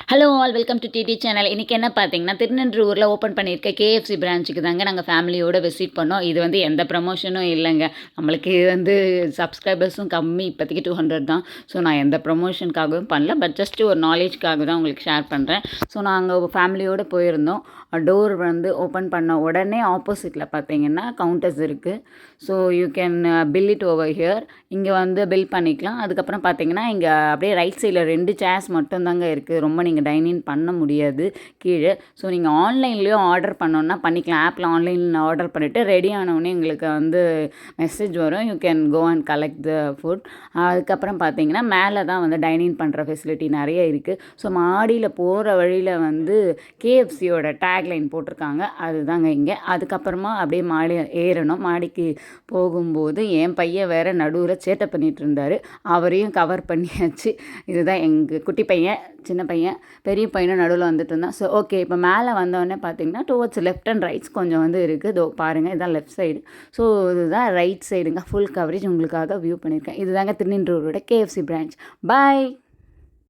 Hello all welcome to DD channel. இன்றைக்கி என்ன பார்த்தீங்கன்னா, திருநெல்வேலியில் ஓப்பன் பண்ணியிருக்க கேஎஃப்சி பிரான்ச்சுக்கு தாங்க நாங்கள் ஃபேமிலியோடு விசிட் பண்ணோம். இது வந்து எந்த ப்ரமோஷனும் இல்லைங்க. நம்மளுக்கு இது வந்து சப்ஸ்கிரைபர்ஸும் கம்மி, இப்போதைக்கு 200 தான். ஸோ நான் எந்த ப்ரமோஷனுக்காகவும் பண்ணல, பட் ஜஸ்ட் ஒரு நாலேஜ்க்காக தான் உங்களுக்கு ஷேர் பண்ணுறேன். ஸோ நாங்கள் ஃபேமிலியோடு போயிருந்தோம். டோர் வந்து ஓப்பன் பண்ண உடனே ஆப்போசிட்டில் பார்த்தீங்கன்னா கவுண்டர்ஸ் இருக்குது. So you can bill it over here. இங்கே வந்து பில் பண்ணிக்கலாம். அதுக்கப்புறம் பார்த்தீங்கன்னா இங்கே அப்படியே ரைட் சைடில் 2 சேர்ஸ் மட்டும்தாங்க இருக்குது. ரொம்ப நீங்கள் டைனிங் பண்ண முடியாது கீழே. ஸோ நீங்கள் ஆன்லைன்லேயும் ஆர்டர் பண்ணோன்னா பண்ணிக்கலாம். ஆப்பில் ஆன்லைனில் ஆர்டர் பண்ணிவிட்டு ரெடி ஆனவுடனே எங்களுக்கு வந்து மெசேஜ் வரும், you can go and collect the food. அதுக்கப்புறம் பார்த்தீங்கன்னா மேலே தான் வந்து டைனிங் பண்ணுற ஃபெசிலிட்டி நிறைய இருக்குது. ஸோ மாடியில் போகிற வழியில் வந்து கேஎஃப்சியோட டேக்லைன் போட்டிருக்காங்க, அதுதாங்க இங்கே. அதுக்கப்புறமா அப்படியே மாடி ஏறணும். மாடிக்கு போகும்போது என் பையன் வேறு நடுவில் சேட்டை பண்ணிகிட்டு இருந்தார், அவரையும் கவர் பண்ணியாச்சு. இதுதான் எங்கள் குட்டி பையன், சின்ன பையன், பெரிய பையனும் நடுவில் வந்துட்டு இருந்தான். ஸோ ஓகே, இப்போ மேலே வந்தோடனே பார்த்தீங்கன்னா டுவர்ட்ஸ் லெஃப்ட் அண்ட் ரைட்ஸ் கொஞ்சம் வந்து இருக்குது. இதோ பாருங்கள், இதுதான் லெஃப்ட் சைடு. ஸோ இதுதான் ரைட் சைடுங்க. ஃபுல் கவரேஜ் உங்களுக்காக வியூ பண்ணியிருக்கேன். இதுதாங்க திருநின்றூரோட கேஎஃப்சி பிரான்ச். பாய்.